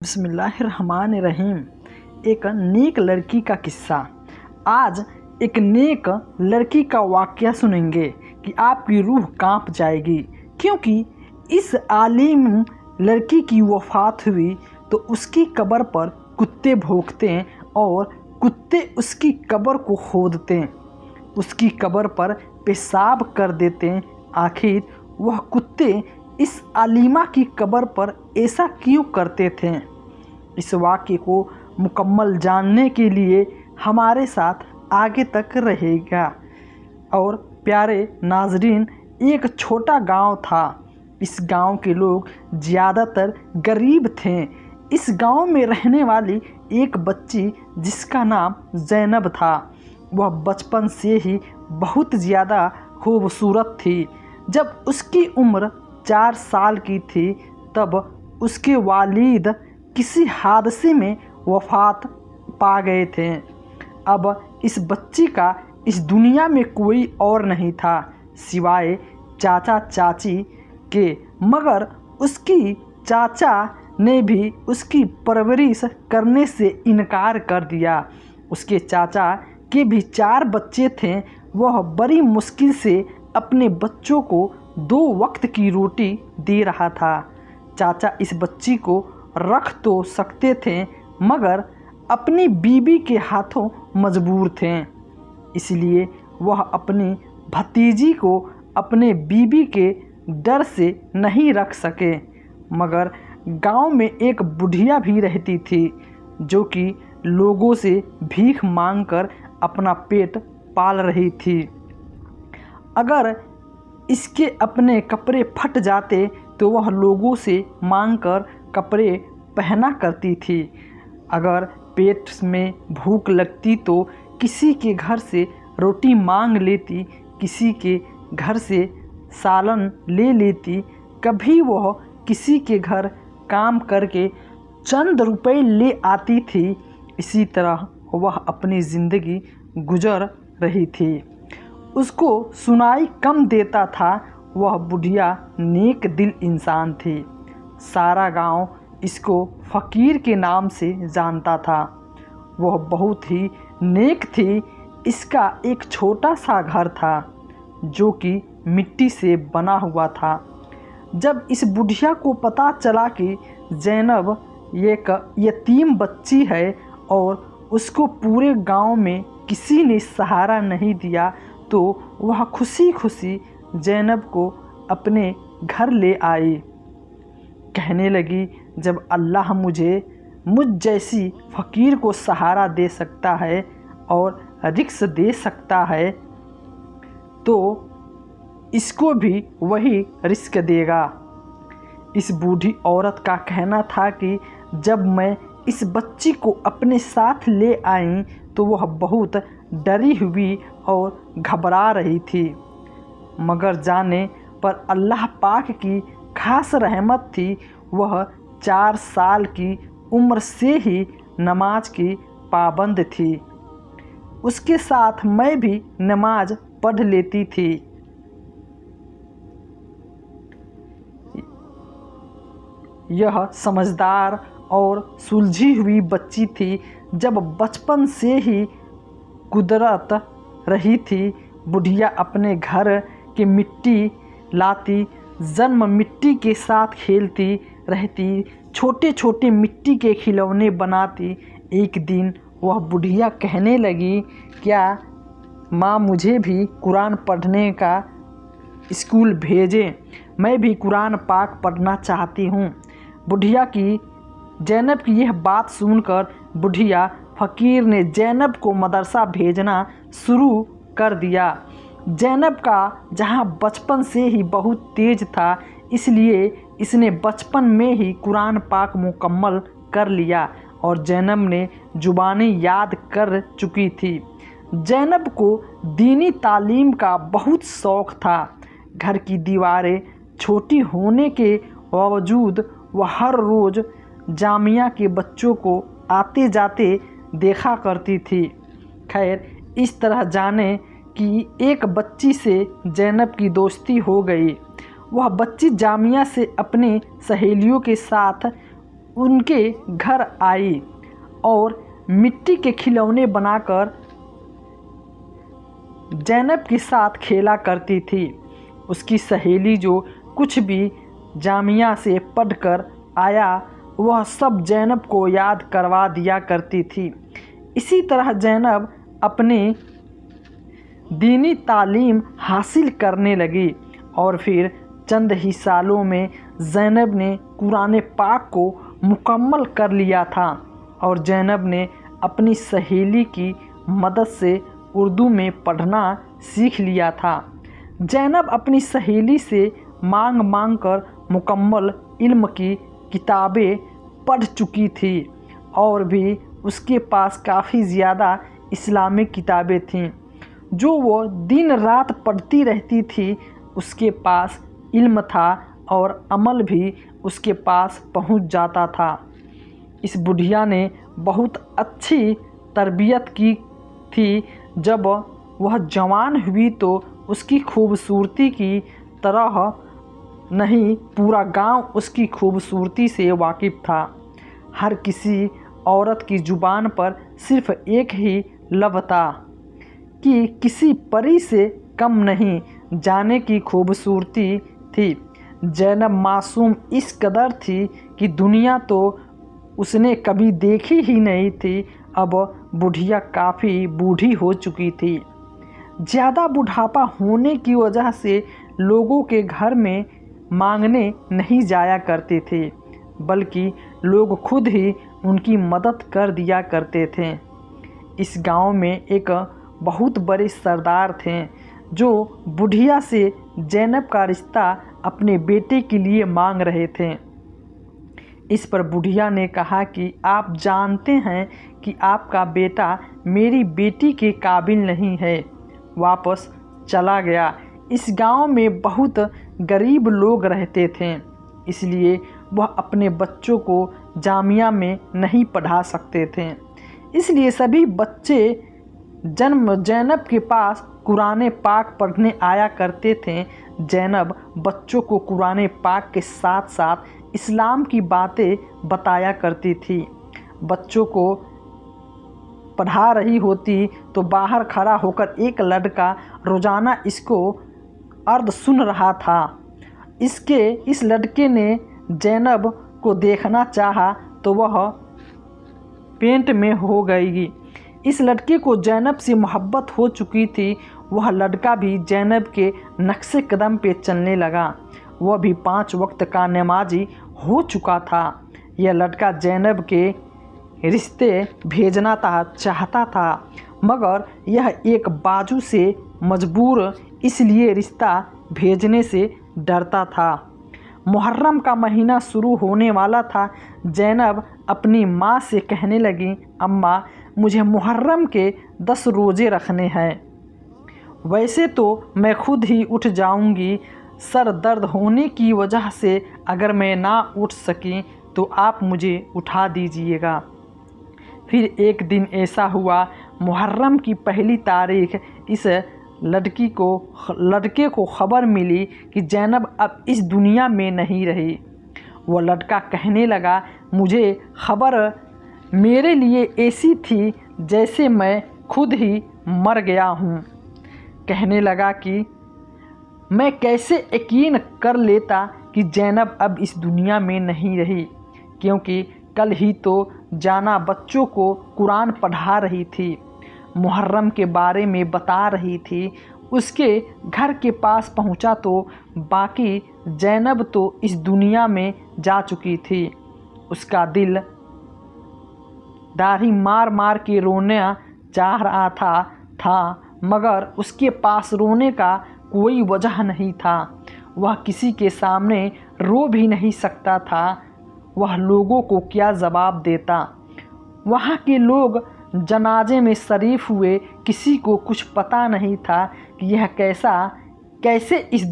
बिस्मिल्लाहिर्रहमानिर्रहीम। एक नेक लड़की का किस्सा। आज एक नेक लड़की का वाक़या सुनेंगे कि आपकी रूह कांप जाएगी, क्योंकि इस आलिम लड़की की वफ़ात हुई तो उसकी कब्र पर कुत्ते भौंकते हैं और कुत्ते उसकी कब्र को खोदते हैं, उसकी कब्र पर पेशाब कर देते हैं। आखिर वह कुत्ते इस आलिमा की कब्र पर ऐसा क्यों करते थे? इस वाक़ये को मुकम्मल जानने के लिए हमारे साथ आगे तक रहेगा। और प्यारे नाज़रीन, एक छोटा गांव था। इस गांव के लोग ज़्यादातर गरीब थे। इस गांव में रहने वाली एक बच्ची जिसका नाम ज़ैनब था, वह बचपन से ही बहुत ज़्यादा खूबसूरत थी। जब उसकी उम्र 4 साल की थी तब उसके वालिद किसी हादसे में वफ़ात पा गए थे। अब इस बच्ची का इस दुनिया में कोई और नहीं था सिवाय चाचा चाची के, मगर उसकी चाचा ने भी उसकी परवरिश करने से इनकार कर दिया। उसके चाचा के भी 4 बच्चे थे। वह बड़ी मुश्किल से अपने बच्चों को 2 वक्त की रोटी दे रहा था। चाचा इस बच्ची को रख तो सकते थे, मगर अपनी बीबी के हाथों मजबूर थे। इसलिए वह अपनी भतीजी को अपने बीबी के डर से नहीं रख सके। मगर गांव में एक बुढ़िया भी रहती थी जो कि लोगों से भीख मांगकर अपना पेट पाल रही थी। अगर इसके अपने कपड़े फट जाते तो वह लोगों से मांगकर कपड़े पहना करती थी। अगर पेट में भूख लगती तो किसी के घर से रोटी मांग लेती, किसी के घर से सालन ले लेती। कभी वह किसी के घर काम करके चंद रुपए ले आती थी। इसी तरह वह अपनी ज़िंदगी गुजर रही थी। उसको सुनाई कम देता था। वह बुढ़िया नेक दिल इंसान थी। सारा गांव इसको फ़कीर के नाम से जानता था। वह बहुत ही नेक थी। इसका एक छोटा सा घर था जो कि मिट्टी से बना हुआ था। जब इस बुढ़िया को पता चला कि ज़ैनब एक यतीम बच्ची है और उसको पूरे गांव में किसी ने सहारा नहीं दिया, तो वह खुशी खुशी ज़ैनब को अपने घर ले आई। कहने लगी, जब अल्लाह मुझ जैसी फ़कीर को सहारा दे सकता है और रिस्क दे सकता है, तो इसको भी वही रिस्क देगा। इस बूढ़ी औरत का कहना था कि जब मैं इस बच्ची को अपने साथ ले आई तो वह बहुत डरी हुई और घबरा रही थी, मगर जाने पर अल्लाह पाक की खास रहमत थी। वह 4 साल की उम्र से ही नमाज की पाबंद थी। उसके साथ मैं भी नमाज पढ़ लेती थी। यह समझदार और सुलझी हुई बच्ची थी। जब बचपन से ही कुदरत रही थी, बुढ़िया अपने घर के मिट्टी लाती, जन्म मिट्टी के साथ खेलती रहती, छोटे छोटे मिट्टी के खिलौने बनाती। एक दिन वह बुढ़िया कहने लगी, क्या माँ मुझे भी कुरान पढ़ने का स्कूल भेजें? मैं भी कुरान पाक पढ़ना चाहती हूँ। बुढ़िया की ज़ैनब की यह बात सुनकर बुढ़िया फ़कीर ने ज़ैनब को मदरसा भेजना शुरू कर दिया। ज़ैनब का जहाँ बचपन से ही बहुत तेज था, इसलिए इसने बचपन में ही कुरान पाक मुकम्मल कर लिया और ज़ैनब ने ज़ुबानी याद कर चुकी थी। ज़ैनब को दीनी तालीम का बहुत शौक़ था। घर की दीवारें छोटी होने के बावजूद वह हर रोज़ जामिया के बच्चों को आते जाते देखा करती थी। खैर, इस तरह जाने कि एक बच्ची से ज़ैनब की दोस्ती हो गई। वह बच्ची जामिया से अपनी सहेलियों के साथ उनके घर आई और मिट्टी के खिलौने बनाकर ज़ैनब के साथ खेला करती थी। उसकी सहेली जो कुछ भी जामिया से पढ़कर आया वह सब ज़ैनब को याद करवा दिया करती थी। इसी तरह ज़ैनब अपनी दीनी तालीम हासिल करने लगी और फिर चंद ही सालों में ज़ैनब ने कुरान पाक को मुकम्मल कर लिया था और ज़ैनब ने अपनी सहेली की मदद से उर्दू में पढ़ना सीख लिया था। ज़ैनब अपनी सहेली से मांग मांग कर मुकम्मल इल्म की किताबें पढ़ चुकी थी और भी उसके पास काफ़ी ज़्यादा इस्लामिक किताबें थीं जो वो दिन रात पढ़ती रहती थी। उसके पास इल्म था और अमल भी उसके पास पहुंच जाता था। इस बुढ़िया ने बहुत अच्छी तरबियत की थी। जब वह जवान हुई तो उसकी खूबसूरती की तरह नहीं पूरा गांव उसकी खूबसूरती से वाकिफ़ था। हर किसी औरत की ज़ुबान पर सिर्फ़ एक ही लफ्ज़ था कि किसी परी से कम नहीं जाने की खूबसूरती थी। ज़ैनब मासूम इस कदर थी कि दुनिया तो उसने कभी देखी ही नहीं थी। अब बुढ़िया काफ़ी बूढ़ी हो चुकी थी। ज़्यादा बुढ़ापा होने की वजह से लोगों के घर में मांगने नहीं जाया करते थे, बल्कि लोग खुद ही उनकी मदद कर दिया करते थे। इस गांव में एक बहुत बड़े सरदार थे जो बुढ़िया से ज़ैनब का रिश्ता अपने बेटे के लिए मांग रहे थे। इस पर बुढ़िया ने कहा कि आप जानते हैं कि आपका बेटा मेरी बेटी के काबिल नहीं है। वापस चला गया। इस गांव में बहुत गरीब लोग रहते थे, इसलिए वह अपने बच्चों को जामिया में नहीं पढ़ा सकते थे। इसलिए सभी बच्चे ज़ैनब के पास कुरान पाक पढ़ने आया करते थे। ज़ैनब बच्चों को कुरान पाक के साथ साथ इस्लाम की बातें बताया करती थी। बच्चों को पढ़ा रही होती तो बाहर खड़ा होकर एक लड़का रोज़ाना इसको अर्ध सुन रहा था। इस लड़के ने ज़ैनब को देखना चाहा तो वह पेंट में हो गई। इस लड़के को ज़ैनब से मोहब्बत हो चुकी थी। वह लड़का भी ज़ैनब के नक्शे कदम पे चलने लगा। वह भी 5 वक्त का नमाजी हो चुका था। यह लड़का ज़ैनब के रिश्ते भेजना चाहता था, मगर यह एक बाजू से मजबूर इसलिए रिश्ता भेजने से डरता था। मुहर्रम का महीना शुरू होने वाला था। ज़ैनब अपनी माँ से कहने लगी, अम्मा मुझे मुहर्रम के 10 रोज़े रखने हैं। वैसे तो मैं खुद ही उठ जाऊंगी, सर दर्द होने की वजह से अगर मैं ना उठ सकी तो आप मुझे उठा दीजिएगा। फिर एक दिन ऐसा हुआ, मुहर्रम की पहली तारीख इस लड़के को खबर मिली कि ज़ैनब अब इस दुनिया में नहीं रही। वह लड़का कहने लगा, मुझे खबर मेरे लिए ऐसी थी जैसे मैं खुद ही मर गया हूँ। कहने लगा कि मैं कैसे यकीन कर लेता कि ज़ैनब अब इस दुनिया में नहीं रही, क्योंकि कल ही तो जाना बच्चों को कुरान पढ़ा रही थी, मुहर्रम के बारे में बता रही थी। उसके घर के पास पहुंचा तो बाकी ज़ैनब तो इस दुनिया में जा चुकी थी। उसका दिल दाढ़ी मार मार के रोना चाह रहा था, मगर उसके पास रोने का कोई वजह नहीं था। वह किसी के सामने रो भी नहीं सकता था। वह लोगों को क्या जवाब देता। वहाँ के लोग जनाजे में शरीफ हुए। किसी को कुछ पता नहीं था कि यह कैसे इस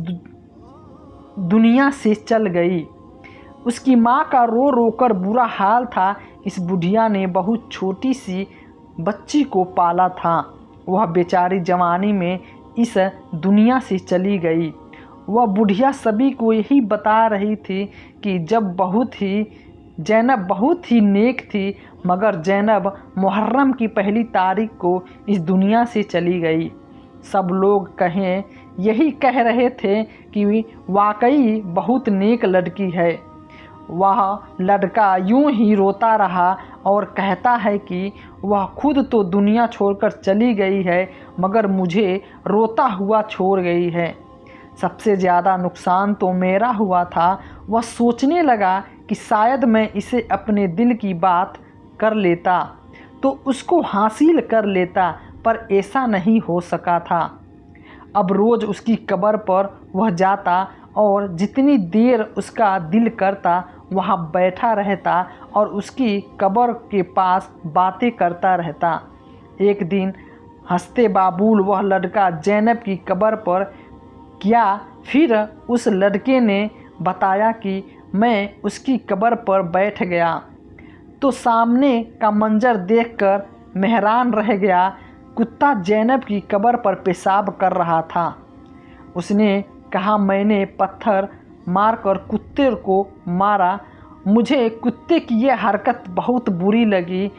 दुनिया से चल गई। उसकी माँ का रो रो कर बुरा हाल था। इस बुढ़िया ने बहुत छोटी सी बच्ची को पाला था। वह बेचारी जवानी में इस दुनिया से चली गई। वह बुढ़िया सभी को यही बता रही थी कि जब बहुत ही जैनब बहुत ही नेक थी, मगर जैनब मुहर्रम की पहली तारीख को इस दुनिया से चली गई। सब लोग यही कह रहे थे कि वाकई बहुत नेक लड़की है। वह लड़का यूं ही रोता रहा और कहता है कि वह खुद तो दुनिया छोड़कर चली गई है, मगर मुझे रोता हुआ छोड़ गई है। सबसे ज़्यादा नुकसान तो मेरा हुआ था। वह सोचने लगा कि शायद मैं इसे अपने दिल की बात कर लेता तो उसको हासिल कर लेता, पर ऐसा नहीं हो सका था। अब रोज़ उसकी कब्र पर वह जाता और जितनी देर उसका दिल करता वहाँ बैठा रहता और उसकी कब्र के पास बातें करता रहता। एक दिन हंसते बाबूल वह लड़का जैनब की कब्र पर गया। फिर उस लड़के ने बताया कि मैं उसकी कब्र पर बैठ गया तो सामने का मंजर देखकर मैं हैरान रह गया। कुत्ता जैनब की कब्र पर पेशाब कर रहा था। उसने कहा, मैंने पत्थर मारकर कुत्ते को मारा। मुझे कुत्ते की यह हरकत बहुत बुरी लगी।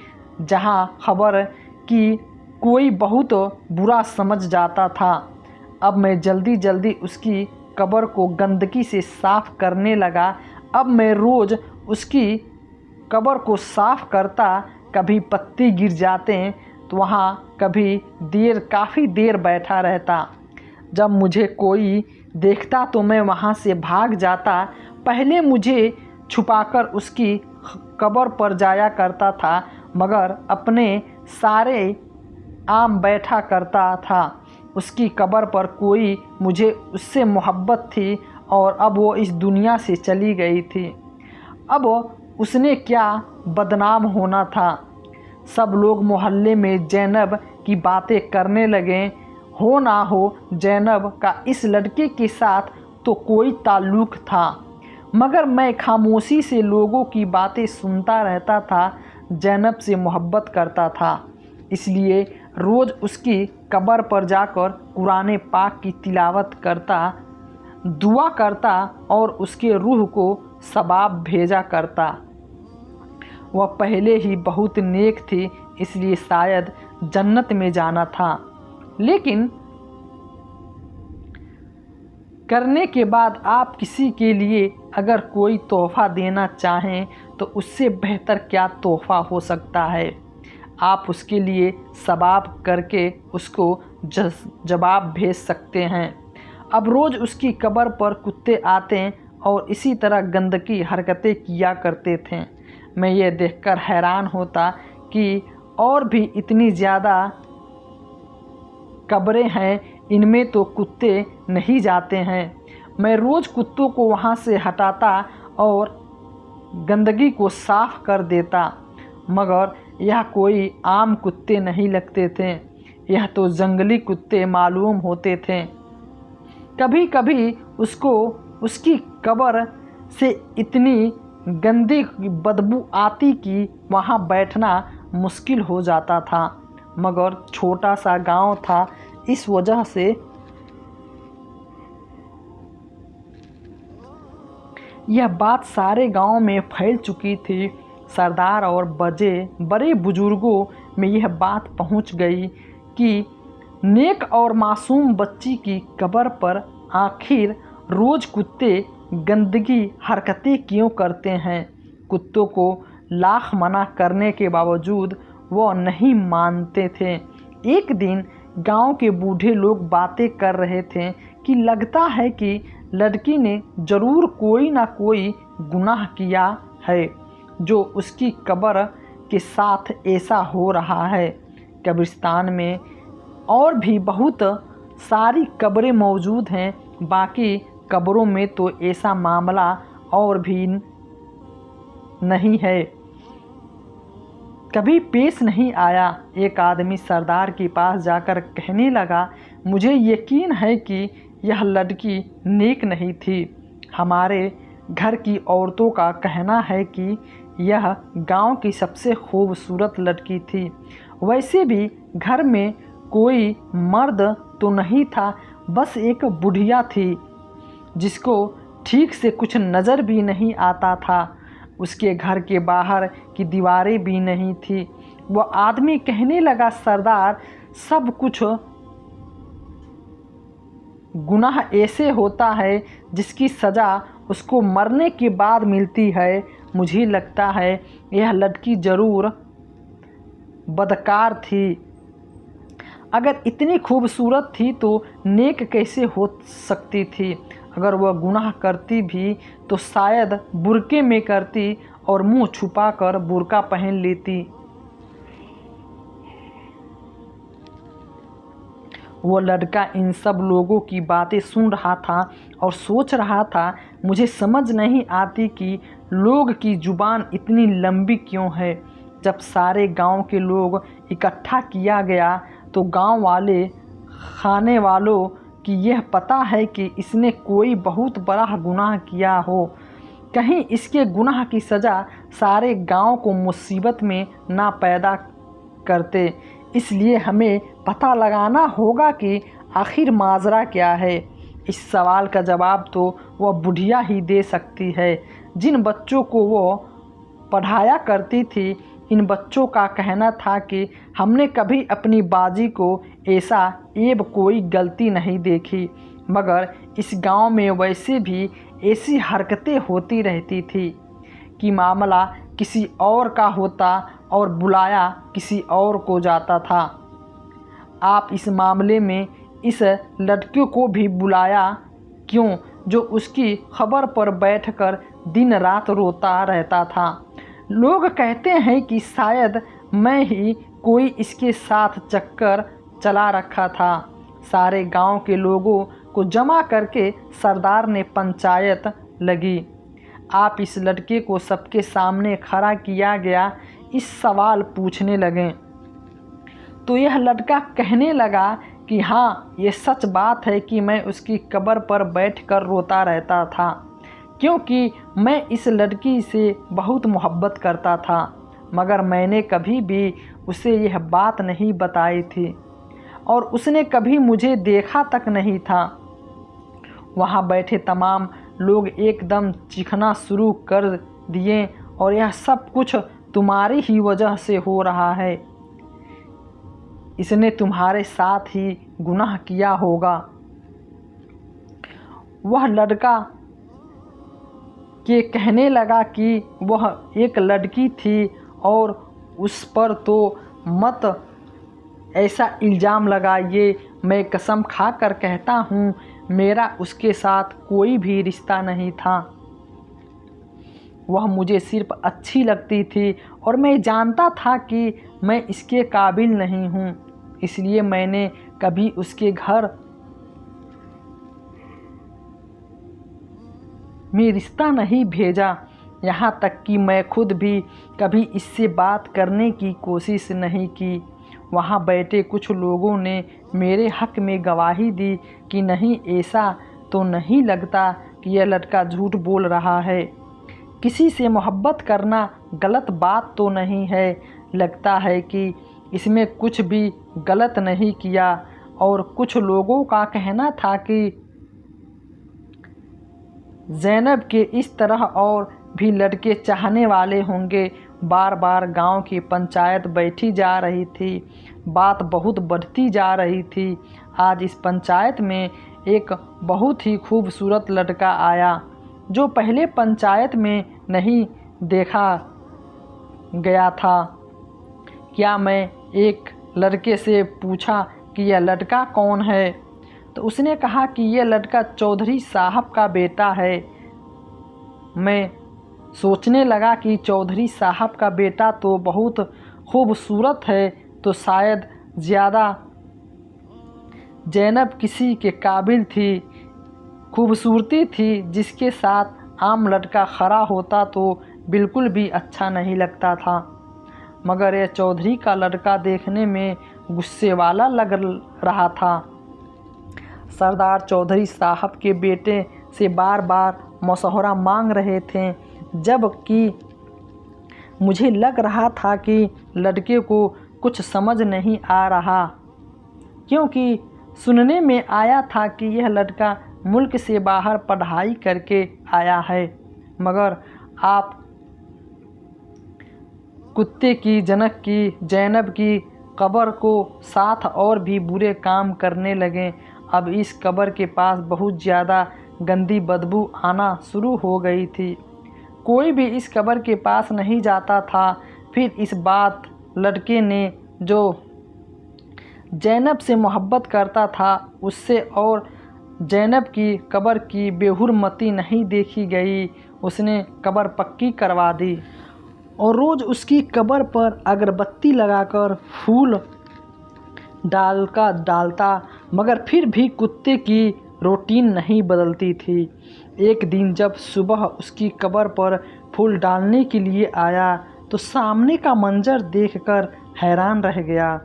जहाँ खबर कि कोई बहुत बुरा समझ जाता था। अब मैं जल्दी जल्दी उसकी कब्र को गंदगी से साफ़ करने लगा। अब मैं रोज़ उसकी कब्र को साफ़ करता। कभी पत्ते गिर जाते तो वहाँ काफ़ी देर बैठा रहता। जब मुझे कोई देखता तो मैं वहाँ से भाग जाता। पहले मुझे छुपाकर उसकी कब्र पर जाया करता था, मगर अपने सारे आम बैठा करता था। उसकी कब्र पर कोई मुझे उससे मोहब्बत थी और अब वो इस दुनिया से चली गई थी। अब उसने क्या बदनाम होना था। सब लोग मोहल्ले में जैनब की बातें करने लगे। हो ना हो जैनब का इस लड़के के साथ तो कोई ताल्लुक़ था, मगर मैं खामोशी से लोगों की बातें सुनता रहता था। जैनब से मोहब्बत करता था, इसलिए रोज़ उसकी कब्र पर जाकर कुरान पाक की तिलावत करता, दुआ करता और उसके रूह को सवाब भेजा करता। वह पहले ही बहुत नेक थी, इसलिए शायद जन्नत में जाना था। लेकिन करने के बाद आप किसी के लिए अगर कोई तोहफ़ा देना चाहें तो उससे बेहतर क्या तोहफ़ा हो सकता है। आप उसके लिए सवाब करके उसको जवाब भेज सकते हैं। अब रोज़ उसकी कब्र पर कुत्ते आते और इसी तरह गंदगी हरकतें किया करते थे। मैं ये देखकर हैरान होता कि और भी इतनी ज़्यादा कब्रें हैं, इनमें तो कुत्ते नहीं जाते हैं। मैं रोज़ कुत्तों को वहाँ से हटाता और गंदगी को साफ़ कर देता, मगर यह कोई आम कुत्ते नहीं लगते थे। यह तो जंगली कुत्ते मालूम होते थे। कभी कभी उसको उसकी कब्र से इतनी गंदी बदबू आती कि वहाँ बैठना मुश्किल हो जाता था, मगर छोटा सा गांव था, इस वजह से यह बात सारे गांव में फैल चुकी थी। सरदार और बड़े बुजुर्गों में यह बात पहुंच गई कि नेक और मासूम बच्ची की कब्र पर आखिर रोज़ कुत्ते गंदगी हरकतें क्यों करते हैं। कुत्तों को लाख मना करने के बावजूद वो नहीं मानते थे। एक दिन गांव के बूढ़े लोग बातें कर रहे थे कि लगता है कि लड़की ने ज़रूर कोई ना कोई गुनाह किया है जो उसकी कब्र के साथ ऐसा हो रहा है। कब्रिस्तान में और भी बहुत सारी कब्रें मौजूद हैं, बाकी कब्रों में तो ऐसा मामला और भी नहीं है, कभी पेश नहीं आया। एक आदमी सरदार के पास जाकर कहने लगा, मुझे यकीन है कि यह लड़की नेक नहीं थी। हमारे घर की औरतों का कहना है कि यह गांव की सबसे खूबसूरत लड़की थी। वैसे भी घर में कोई मर्द तो नहीं था, बस एक बुढ़िया थी जिसको ठीक से कुछ नज़र भी नहीं आता था। उसके घर के बाहर की दीवारें भी नहीं थी। वह आदमी कहने लगा, सरदार, सब कुछ गुनाह ऐसे होता है जिसकी सज़ा उसको मरने के बाद मिलती है। मुझे लगता है यह लड़की ज़रूर बदकार थी। अगर इतनी खूबसूरत थी तो नेक कैसे हो सकती थी? अगर वह गुनाह करती भी तो शायद बुर्के में करती और मुंह छुपाकर बुर्का पहन लेती। वो लड़का इन सब लोगों की बातें सुन रहा था और सोच रहा था, मुझे समझ नहीं आती कि लोग की ज़ुबान इतनी लंबी क्यों है। जब सारे गांव के लोग इकट्ठा किया गया तो गांव वाले खाने वालों की यह पता है कि इसने कोई बहुत बड़ा गुनाह किया हो, कहीं इसके गुनाह की सज़ा सारे गांव को मुसीबत में ना पैदा करते। इसलिए हमें पता लगाना होगा कि आखिर माजरा क्या है। इस सवाल का जवाब तो वह बुढ़िया ही दे सकती है। जिन बच्चों को वो पढ़ाया करती थी, इन बच्चों का कहना था कि हमने कभी अपनी बाजी को ऐसा एब कोई गलती नहीं देखी, मगर इस गांव में वैसे भी ऐसी हरकतें होती रहती थी कि मामला किसी और का होता और बुलाया किसी और को जाता था। आप इस मामले में इस लड़के को भी बुलाया क्यों, जो उसकी खबर पर बैठकर दिन रात रोता रहता था? लोग कहते हैं कि शायद मैं ही कोई इसके साथ चक्कर चला रखा था। सारे गांव के लोगों को जमा करके सरदार ने पंचायत लगी। आप इस लड़के को सबके सामने खड़ा किया गया, इस सवाल पूछने लगे तो यह लड़का कहने लगा कि हाँ, ये सच बात है कि मैं उसकी कब्र पर बैठकर रोता रहता था, क्योंकि मैं इस लड़की से बहुत मोहब्बत करता था, मगर मैंने कभी भी उसे यह बात नहीं बताई थी और उसने कभी मुझे देखा तक नहीं था। वहाँ बैठे तमाम लोग एकदम चीखना शुरू कर दिए और यह सब कुछ तुम्हारी ही वजह से हो रहा है। इसने तुम्हारे साथ ही गुनाह किया होगा। वह लड़का के कहने लगा कि वह एक लड़की थी और उस पर तो मत ऐसा इल्ज़ाम लगाइए। मैं कसम खाकर कहता हूँ, मेरा उसके साथ कोई भी रिश्ता नहीं था। वह मुझे सिर्फ अच्छी लगती थी और मैं जानता था कि मैं इसके काबिल नहीं हूँ, इसलिए मैंने कभी उसके घर में रिश्ता नहीं भेजा। यहाँ तक कि मैं खुद भी कभी इससे बात करने की कोशिश नहीं की। वहाँ बैठे कुछ लोगों ने मेरे हक़ में गवाही दी कि नहीं, ऐसा तो नहीं लगता कि यह लड़का झूठ बोल रहा है। किसी से मोहब्बत करना गलत बात तो नहीं है। लगता है कि इसमें कुछ भी गलत नहीं किया। और कुछ लोगों का कहना था कि ज़ैनब के इस तरह और भी लड़के चाहने वाले होंगे। बार बार गांव की पंचायत बैठी जा रही थी, बात बहुत बढ़ती जा रही थी। आज इस पंचायत में एक बहुत ही खूबसूरत लड़का आया, जो पहले पंचायत में नहीं देखा गया था। क्या मैं एक लड़के से पूछा कि यह लड़का कौन है, तो उसने कहा कि यह लड़का चौधरी साहब का बेटा है। मैं सोचने लगा कि चौधरी साहब का बेटा तो बहुत खूबसूरत है, तो शायद ज़्यादा ज़ैनब किसी के काबिल थी, खूबसूरती थी जिसके साथ आम लड़का खड़ा होता तो बिल्कुल भी अच्छा नहीं लगता था। मगर यह चौधरी का लड़का देखने में गुस्से वाला लग रहा था। सरदार चौधरी साहब के बेटे से बार बार मशवरा मांग रहे थे, जबकि मुझे लग रहा था कि लड़के को कुछ समझ नहीं आ रहा, क्योंकि सुनने में आया था कि यह लड़का मुल्क से बाहर पढ़ाई करके आया है। मगर आप कुत्ते की, जनक की, ज़ैनब की कब्र को साथ और भी बुरे काम करने लगे। अब इस कब्र के पास बहुत ज़्यादा गंदी बदबू आना शुरू हो गई थी। कोई भी इस कब्र के पास नहीं जाता था। फिर इस बात लड़के ने जो ज़ैनब से मोहब्बत करता था उससे और ज़ैनब की कब्र की बेहुरमती नहीं देखी गई। उसने कब्र पक्की करवा दी और रोज़ उसकी कब्र पर अगरबत्ती लगाकर फूल डालता, मगर फिर भी कुत्ते की रूटीन नहीं बदलती थी। एक दिन जब सुबह उसकी कब्र पर फूल डालने के लिए आया तो सामने का मंजर देखकर हैरान रह गया।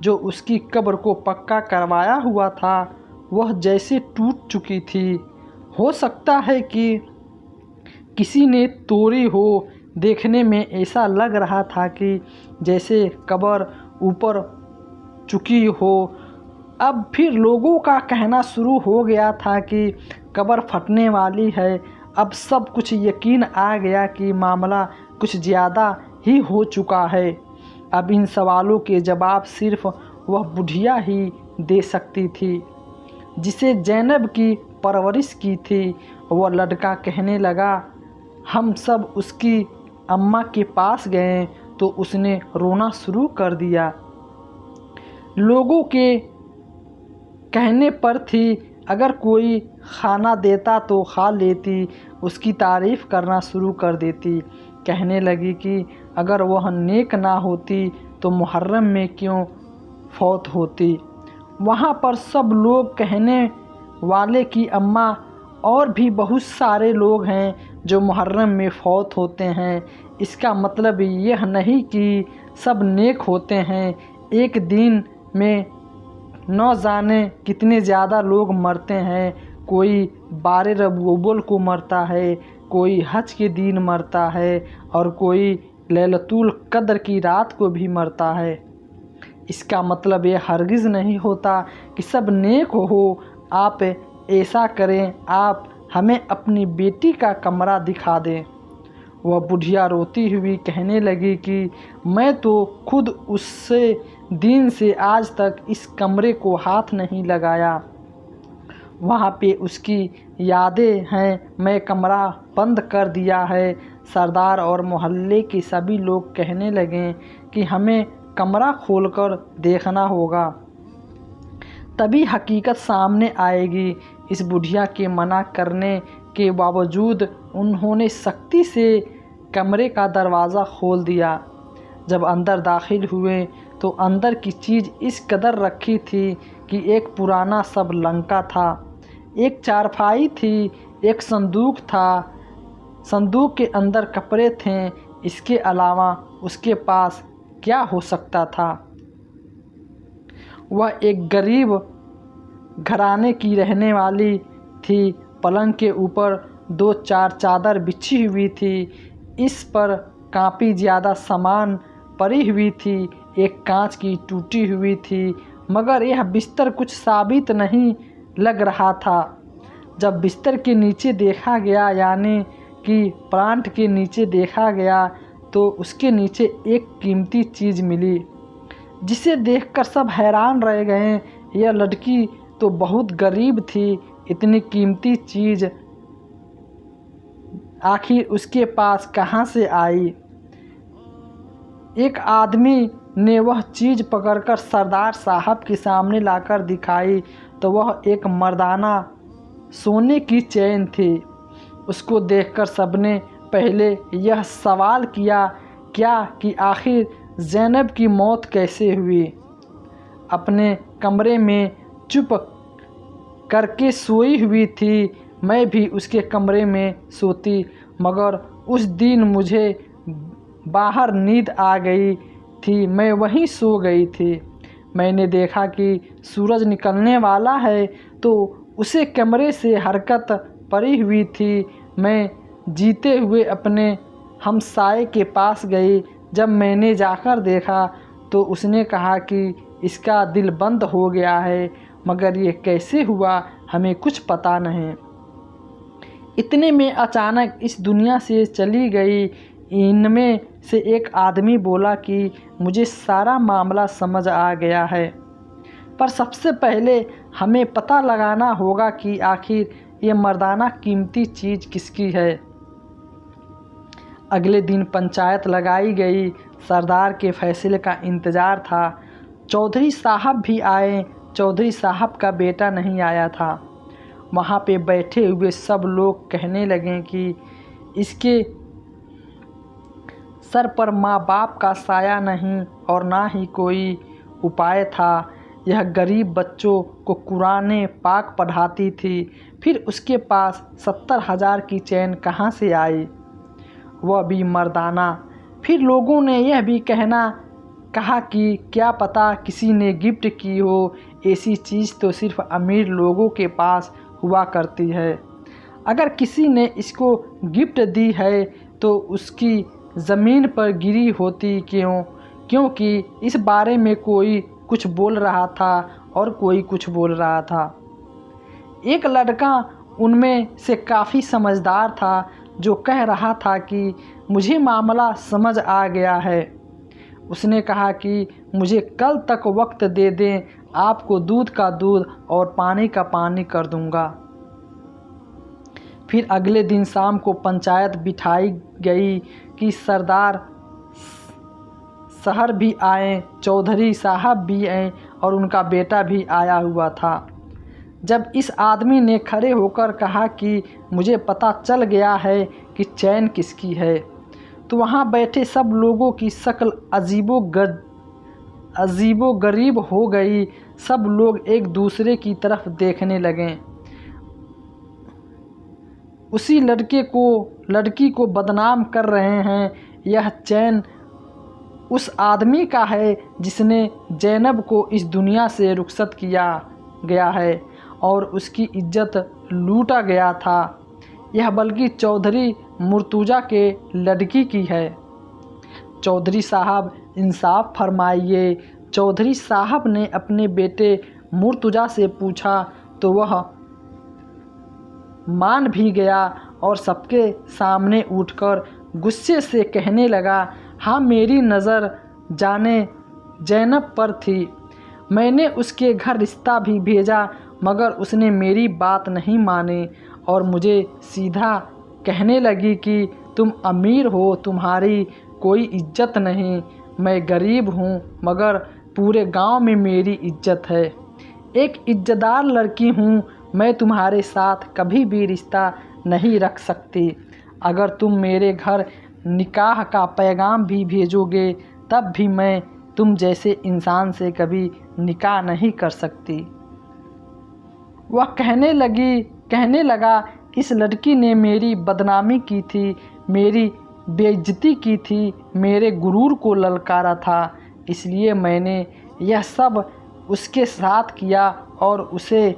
जो उसकी कब्र को पक्का करवाया हुआ था वह जैसे टूट चुकी थी। हो सकता है कि किसी ने तोड़ी हो। देखने में ऐसा लग रहा था कि जैसे कब्र ऊपर चुकी हो। अब फिर लोगों का कहना शुरू हो गया था कि कब्र फटने वाली है। अब सब कुछ यकीन आ गया कि मामला कुछ ज़्यादा ही हो चुका है। अब इन सवालों के जवाब सिर्फ वह बुढ़िया ही दे सकती थी जिसे ज़ैनब की परवरिश की थी। वह लड़का कहने लगा, हम सब उसकी अम्मा के पास गए तो उसने रोना शुरू कर दिया। लोगों के कहने पर थी, अगर कोई खाना देता तो खा लेती, उसकी तारीफ़ करना शुरू कर देती। कहने लगी कि अगर वह नेक ना होती तो मुहर्रम में क्यों फौत होती। वहाँ पर सब लोग कहने वाले की अम्मा और भी बहुत सारे लोग हैं जो मुहर्रम में फौत होते हैं। इसका मतलब यह नहीं कि सब नेक होते हैं। एक दिन में न जाने कितने ज़्यादा लोग मरते हैं। कोई 12 रबीउल को मरता है, कोई हज के दिन मरता है और कोई लैलतुल कद्र की रात को भी मरता है। इसका मतलब ये हरगिज़ नहीं होता कि सब नेक हो। आप ऐसा करें, आप हमें अपनी बेटी का कमरा दिखा दें। वह बुढ़िया रोती हुई कहने लगी कि मैं तो खुद उससे दिन से आज तक इस कमरे को हाथ नहीं लगाया। वहाँ पे उसकी यादें हैं। मैं कमरा बंद कर दिया है। सरदार और मोहल्ले के सभी लोग कहने लगे कि हमें कमरा खोलकर देखना होगा, तभी हकीकत सामने आएगी। इस बुढ़िया के मना करने के बावजूद उन्होंने सख्ती से कमरे का दरवाज़ा खोल दिया। जब अंदर दाखिल हुए तो अंदर की चीज़ इस कदर रखी थी कि एक पुराना सब लंका था, एक चारपाई थी, एक संदूक था। संदूक के अंदर कपड़े थे। इसके अलावा उसके पास क्या हो सकता था। वह एक गरीब घराने की रहने वाली थी। पलंग के ऊपर 2-4 चादर बिछी हुई थी। इस पर काफ़ी ज़्यादा सामान पड़ी हुई थी। एक कांच की टूटी हुई थी, मगर यह बिस्तर कुछ साबित नहीं लग रहा था। जब बिस्तर के नीचे देखा गया, यानी कि प्लांट के नीचे देखा गया, तो उसके नीचे एक कीमती चीज़ मिली जिसे देखकर सब हैरान रह गए। यह लड़की तो बहुत गरीब थी, इतनी कीमती चीज़ आखिर उसके पास कहाँ से आई। एक आदमी ने वह चीज़ पकड़कर सरदार साहब के सामने लाकर दिखाई तो वह एक मर्दाना सोने की चैन थी। उसको देखकर सबने पहले यह सवाल किया क्या कि आखिर ज़ैनब की मौत कैसे हुई। अपने कमरे में चुप करके सोई हुई थी। मैं भी उसके कमरे में सोती, मगर उस दिन मुझे बाहर नींद आ गई थी। मैं वहीं सो गई थी। मैंने देखा कि सूरज निकलने वाला है तो उसे कमरे से हरकत पड़ी हुई थी। मैं जीते हुए अपने हमसाये के पास गई। जब मैंने जाकर देखा तो उसने कहा कि इसका दिल बंद हो गया है, मगर ये कैसे हुआ हमें कुछ पता नहीं। इतने में अचानक इस दुनिया से चली गई। इनमें से एक आदमी बोला कि मुझे सारा मामला समझ आ गया है, पर सबसे पहले हमें पता लगाना होगा कि आखिर ये मर्दाना कीमती चीज़ किसकी है। अगले दिन पंचायत लगाई गई। सरदार के फैसले का इंतज़ार था। चौधरी साहब भी आए। चौधरी साहब का बेटा नहीं आया था। वहाँ पे बैठे हुए सब लोग कहने लगे कि इसके सर पर माँ बाप का साया नहीं और ना ही कोई उपाय था। यह गरीब बच्चों को कुरान पाक पढ़ाती थी, फिर उसके पास 70,000 की चैन कहाँ से आई, वह भी मर्दाना। फिर लोगों ने यह भी कहा कि क्या पता किसी ने गिफ्ट की हो। ऐसी चीज़ तो सिर्फ अमीर लोगों के पास हुआ करती है। अगर किसी ने इसको गिफ्ट दी है तो उसकी ज़मीन पर गिरी होती। क्योंकि इस बारे में कोई कुछ बोल रहा था और कोई कुछ बोल रहा था। एक लड़का उनमें से काफ़ी समझदार था, जो कह रहा था कि मुझे मामला समझ आ गया है। उसने कहा कि मुझे कल तक वक्त दे दें, आपको दूध का दूध और पानी का पानी कर दूंगा। फिर अगले दिन शाम को पंचायत बिठाई गई कि सरदार शहर भी आए, चौधरी साहब भी आए और उनका बेटा भी आया हुआ था। जब इस आदमी ने खड़े होकर कहा कि मुझे पता चल गया है कि चैन किसकी है, तो वहाँ बैठे सब लोगों की शक्ल अजीबो गरीब हो गई। सब लोग एक दूसरे की तरफ देखने लगे। उसी लड़की को बदनाम कर रहे हैं। यह चैन उस आदमी का है जिसने जैनब को इस दुनिया से रुखसत किया गया है और उसकी इज्जत लूटा गया था। यह बल्कि चौधरी मुर्तुजा के लड़की की है। चौधरी साहब इंसाफ फरमाइए। चौधरी साहब ने अपने बेटे मुर्तुजा से पूछा तो वह मान भी गया और सबके सामने उठकर गुस्से से कहने लगा, हाँ, मेरी नज़र जाने जैनब पर थी। मैंने उसके घर रिश्ता भी भेजा, मगर उसने मेरी बात नहीं मानी और मुझे सीधा कहने लगी कि तुम अमीर हो, तुम्हारी कोई इज्जत नहीं। मैं गरीब हूँ, मगर पूरे गांव में मेरी इज्जत है। एक इज्जतदार लड़की हूँ। मैं तुम्हारे साथ कभी भी रिश्ता नहीं रख सकती। अगर तुम मेरे घर निकाह का पैगाम भी भेजोगे तब भी मैं तुम जैसे इंसान से कभी निकाह नहीं कर सकती। वह कहने लगा, इस लड़की ने मेरी बदनामी की थी, मेरी बेइज्जती की थी, मेरे गुरूर को ललकारा था, इसलिए मैंने यह सब उसके साथ किया और उसे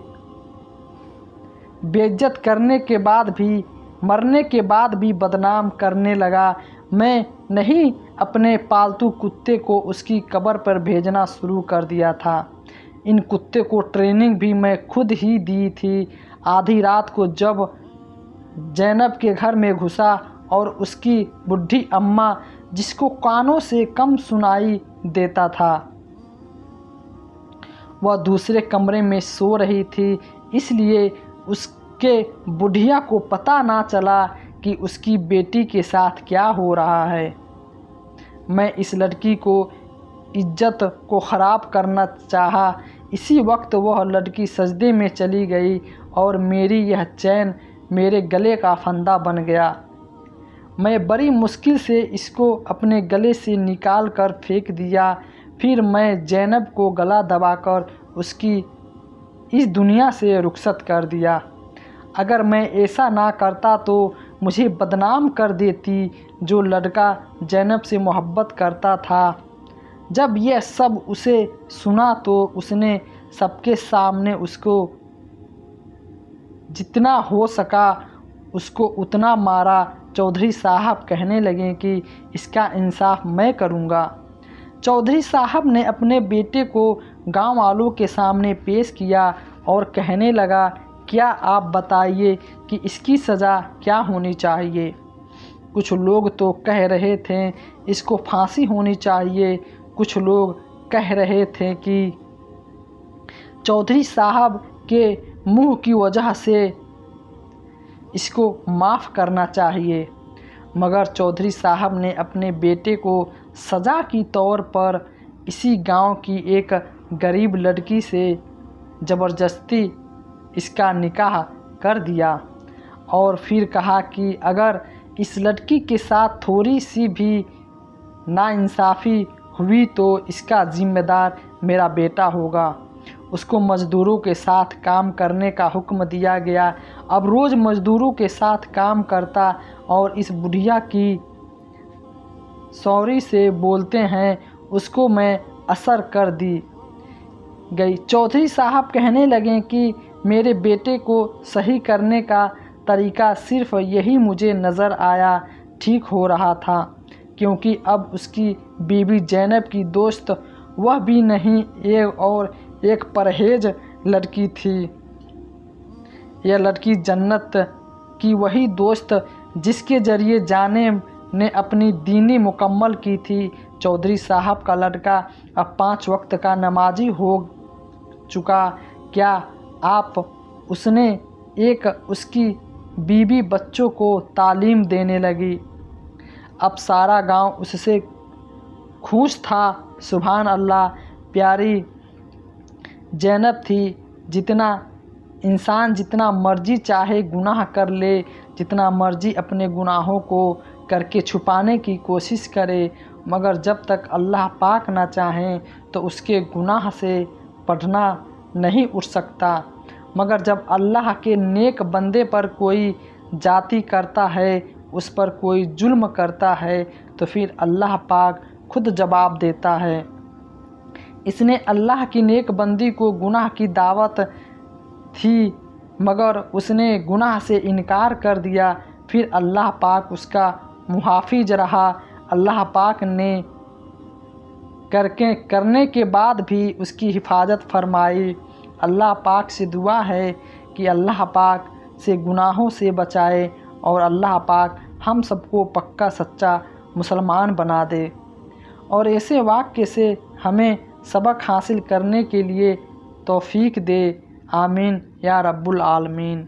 बेइज्जत करने के बाद भी, मरने के बाद भी बदनाम करने लगा। मैं नहीं अपने पालतू कुत्ते को उसकी कब्र पर भेजना शुरू कर दिया था। इन कुत्ते को ट्रेनिंग भी मैं खुद ही दी थी। आधी रात को जब जैनब के घर में घुसा और उसकी बुढ़ी अम्मा, जिसको कानों से कम सुनाई देता था, वह दूसरे कमरे में सो रही थी, इसलिए उसके बुढ़िया को पता ना चला कि उसकी बेटी के साथ क्या हो रहा है। मैं इस लड़की को इज्जत को ख़राब करना चाहा। इसी वक्त वह लड़की सजदे में चली गई और मेरी यह चैन मेरे गले का फंदा बन गया। मैं बड़ी मुश्किल से इसको अपने गले से निकाल कर फेंक दिया। फिर मैं जैनब को गला दबाकर उसकी इस दुनिया से रुखसत कर दिया। अगर मैं ऐसा ना करता तो मुझे बदनाम कर देती। जो लड़का जैनब से मोहब्बत करता था, जब यह सब उसे सुना तो उसने सबके सामने उसको जितना हो सका उसको उतना मारा। चौधरी साहब कहने लगे कि इसका इंसाफ मैं करूँगा। चौधरी साहब ने अपने बेटे को गांव वालों के सामने पेश किया और कहने लगा, क्या आप बताइए कि इसकी सज़ा क्या होनी चाहिए। कुछ लोग तो कह रहे थे इसको फांसी होनी चाहिए। कुछ लोग कह रहे थे कि चौधरी साहब के मुंह की वजह से इसको माफ़ करना चाहिए, मगर चौधरी साहब ने अपने बेटे को सज़ा की तौर पर इसी गांव की एक गरीब लड़की से ज़बरदस्ती इसका निकाह कर दिया और फिर कहा कि अगर इस लड़की के साथ थोड़ी सी भी नाइंसाफ़ी हुई तो इसका ज़िम्मेदार मेरा बेटा होगा। उसको मज़दूरों के साथ काम करने का हुक्म दिया गया। अब रोज़ मज़दूरों के साथ काम करता और इस बुढ़िया की सॉरी से बोलते हैं उसको मैं असर कर दी गई। चौधरी साहब कहने लगे कि मेरे बेटे को सही करने का तरीका सिर्फ़ यही मुझे नज़र आया ठीक हो रहा था, क्योंकि अब उसकी बीवी जैनब की दोस्त वह भी नहीं एक परहेज लड़की थी। यह लड़की जन्नत की वही दोस्त जिसके ज़रिए जाने ने अपनी दीनी मुकम्मल की थी। चौधरी साहब का लड़का अब 5 वक्त का नमाजी हो चुका। क्या आप उसने उसकी बीवी बच्चों को तालीम देने लगी। अब सारा गांव उससे खुश था। सुभान अल्लाह, प्यारी जैनब थी। इंसान जितना मर्जी चाहे गुनाह कर ले, जितना मर्जी अपने गुनाहों को करके छुपाने की कोशिश करे, मगर जब तक अल्लाह पाक ना चाहें तो उसके गुनाह से पढ़ना नहीं उठ सकता। मगर जब अल्लाह के नेक बंदे पर कोई जाति करता है, उस पर कोई जुल्म करता है, तो फिर अल्लाह पाक खुद जवाब देता है। इसने अल्लाह की नेक बंदी को गुनाह की दावत थी, मगर उसने गुनाह से इनकार कर दिया। फिर अल्लाह पाक उसका मुहाफिज रहा। अल्लाह पाक ने करने के बाद भी उसकी हिफाजत फरमाई। अल्लाह पाक से दुआ है कि अल्लाह पाक से गुनाहों से बचाए और अल्लाह पाक हम सबको पक्का सच्चा मुसलमान बना दे और ऐसे वाक़े से हमें सबक हासिल करने के लिए तौफ़ीक दे। आमीन या रब्बुल आलमीन।